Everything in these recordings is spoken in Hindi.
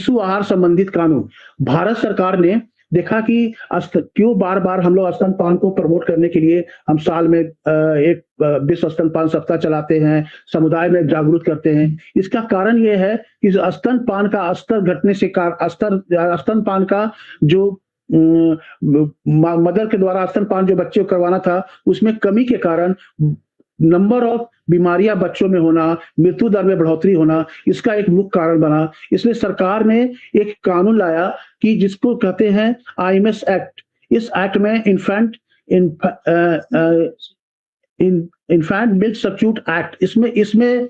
शिशु आहार संबंधित कानून। भारत सरकार ने देखा कि क्यों बार-बार हम लोग स्तनपान को प्रमोट करने के लिए हम साल में एक विश्व स्तनपान सप्ताह चलाते हैं, समुदाय में जागरूक करते हैं। इसका कारण ये है कि स्तनपान का स्तर घटने से स्तनपान का जो मदर के द्वारा स्तनपान जो बच्चे को करवाना था, उसमें कमी के कारण नंबर ऑफ बीमारियां बच्चों में होना, मृत्यु दर में बढ़ोतरी होना, इसका एक मुख्य कारण बना। इसलिए सरकार ने एक कानून लाया कि जिसको कहते हैं आईएमएस एक्ट। इस एक्ट में इन्फैंट मिल्क सब्स्टिट्यूट एक्ट, इसमें इसमें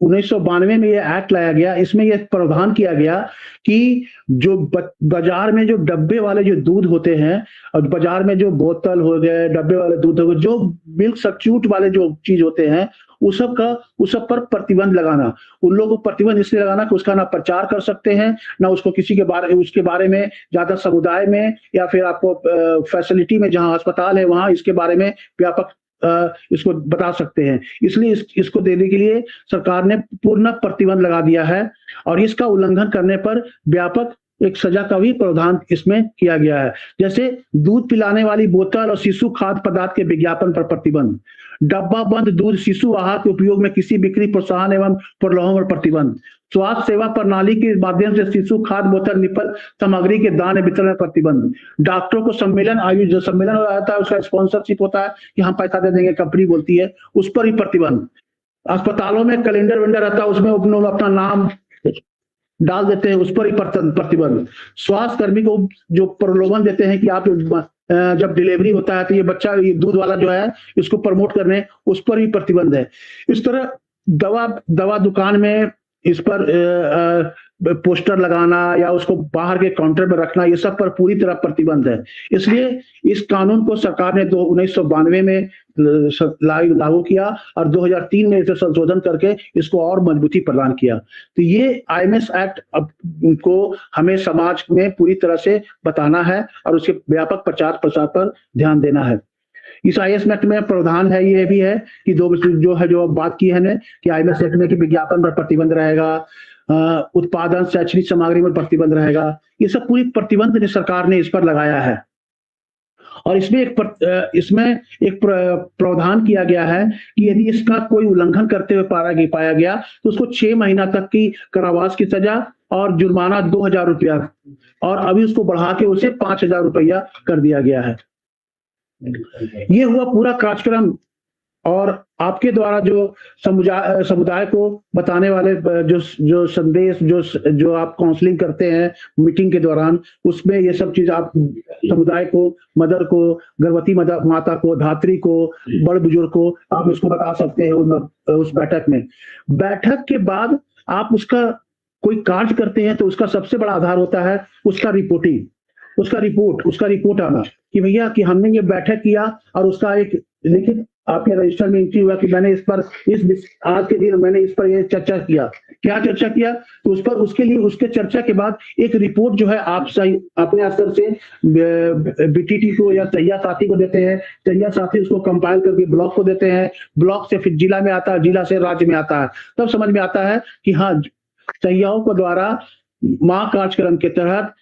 1992 में ये एक्ट लाया गया। इसमें यह प्रावधान किया गया कि जो बाजार में जो डब्बे वाले जो दूध होते हैं और बाजार में जो बोतल हो गए, डब्बे वाले दूध हो गए, जो मिल्क सब्स्टिट्यूट वाले जो चीज होते हैं, उस सब पर प्रतिबंध लगाना। उन लोगों को प्रतिबंध इसलिए लगाना कि उसका ना प्रचार कर सकते हैं, ना उसको उसके बारे में ज्यादा समुदाय में या फिर आपको फैसिलिटी में जहां अस्पताल है वहां इसके बारे में व्यापक इसको बता सकते हैं। इसलिए इसको देने के लिए सरकार ने पूर्ण प्रतिबंध लगा दिया है और इसका उल्लंघन करने पर व्यापक एक सजा का भी प्रावधान इसमें किया गया है। जैसे दूध पिलाने वाली बोतल और शिशु खाद्य पदार्थ के विज्ञापन पर प्रतिबंध, डब्बा बंद दूध शिशु आहार के उपयोग में किसी बिक्री, प्रोत्साहन एवं प्रलोभन पर प्रतिबंध, स्वास्थ्य सेवा प्रणाली के माध्यम से शिशु खाद्य बोतल निपल सामग्री के दान वितरण में प्रतिबंध, डॉक्टरों को जो सम्मेलन हो जाता है उसका स्पॉन्सरशिप होता है कि हम पैसा दे देंगे, कंपनी बोलती है, उस पर ही प्रतिबंध। अस्पतालों में कैलेंडर वेंडर रहता है, उसमें अपना नाम डाल देते हैं, उस पर ही प्रतिबंध। स्वास्थ्य कर्मी को जो प्रलोभन देते हैं कि आप जब डिलीवरी होता है तो ये बच्चा ये दूध वाला जो है इसको प्रमोट करने, उस पर भी प्रतिबंध है। इस तरह दवा दुकान में इस पर पोस्टर लगाना या उसको बाहर के काउंटर में रखना, ये सब पर पूरी तरह प्रतिबंध है। इसलिए इस कानून को सरकार ने 1992 में लागू किया और 2003 में इसे संशोधन करके इसको और मजबूती प्रदान किया। तो ये आईएमएस एक्ट को हमें समाज में पूरी तरह से बताना है और उसके व्यापक प्रचार प्रसार पर ध्यान देना है। इस आईएमएस एक्ट में प्रावधान है, ये भी है कि जो बात की है ने कि आईएमएस एक्ट में कि विज्ञापन पर प्रतिबंध रहेगा, उत्पादन शैक्षणिक सामग्री पर प्रतिबंध रहेगा। ये सब पूरी प्रतिबंध सरकार ने इस पर लगाया है और इसमें एक प्रावधान किया गया है कि यदि इसका कोई उल्लंघन करते हुए पाया गया तो उसको 6 महीना तक की कारावास की सजा और जुर्माना 2000 रुपया, और अभी उसको बढ़ा के उसे 5000 रुपया कर दिया गया है। ये हुआ पूरा कार्यक्रम और आपके द्वारा जो समुदाय को बताने वाले जो संदेश जो आप काउंसलिंग करते हैं मीटिंग के दौरान, उसमें ये सब चीज आप समुदाय को, मदर को, गर्भवती माता को, धात्री को, बड़े बुजुर्ग को आप उसको बता सकते हैं उस बैठक में। बैठक के बाद आप उसका कोई कार्य करते हैं तो उसका सबसे बड़ा आधार होता है उसका रिपोर्ट आना कि भैया कि हमने ये बैठक किया और उसका एक लिखित आपके रजिस्टर में एंट्री हुआ कि मैंने इस पर आज के दिन मैंने इस पर ये चर्चा किया। क्या चर्चा किया तो उस पर उसके चर्चा के बाद एक रिपोर्ट जो है आप सही अपने स्तर से बीटीटी को या सैया साथी को देते हैं, सैया साथी उसको कंपाइल करके ब्लॉक को देते हैं, ब्लॉक से फिर जिला में आता है, जिला से राज्य में आता है। तब समझ में आता है कि हाँ, सैयाओं को द्वारा माँ कार्यक्रम के तहत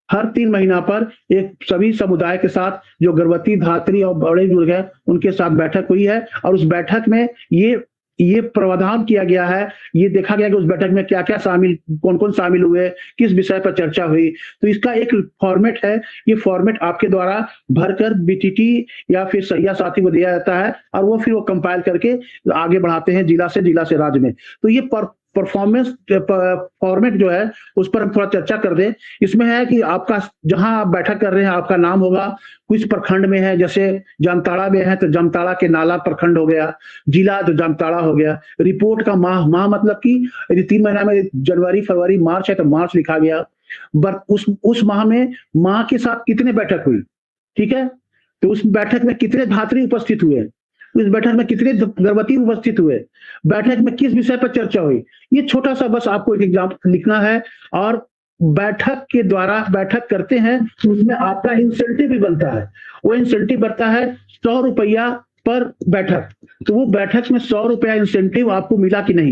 हर 3 महीना पर एक सभी समुदाय के साथ जो गर्भवती, धात्री और बड़े बुजुर्ग हैं उनके साथ बैठक हुई है और उस बैठक में ये प्रावधान किया गया है, ये देखा गया कि उस बैठक में क्या-क्या कौन-कौन शामिल हुए, किस विषय पर चर्चा हुई। तो इसका एक फॉर्मेट है, ये फॉर्मेट आपके द्वारा भरकर बीटीटी या फिर सैया साथी को दिया जाता है और वो फिर कंपाइल करके आगे बढ़ाते हैं जिला से राज्य में। तो ये परफॉर्मेंस फॉर्मेट जो है उस पर हम थोड़ा चर्चा कर दें। इसमें है कि आपका जहां आप बैठक कर रहे हैं आपका नाम होगा, कुछ प्रखंड में है, जैसे जामताड़ा में है तो जामताड़ा के नाला प्रखंड हो गया, जिला तो जामताड़ा हो गया। रिपोर्ट का माह मतलब कि यदि 3 महीना में जनवरी, फरवरी, मार्च है तो मार्च लिखा गया। उस माह में माह के साथ कितने बैठक हुई, ठीक है, तो उस बैठक में कितने धात्री उपस्थित हुए, इस बैठक में कितने गर्भवती उपस्थित हुए, बैठक में किस विषय पर चर्चा हुई। ये छोटा सा बस आपको एक एग्जाम्पल लिखना है और बैठक के द्वारा बैठक करते हैं तो उसमें आपका इंसेंटिव भी बनता है। वो इंसेंटिव बनता है 100 रुपया पर बैठक, तो वो बैठक में 100 रुपया इंसेंटिव आपको मिला कि नहीं।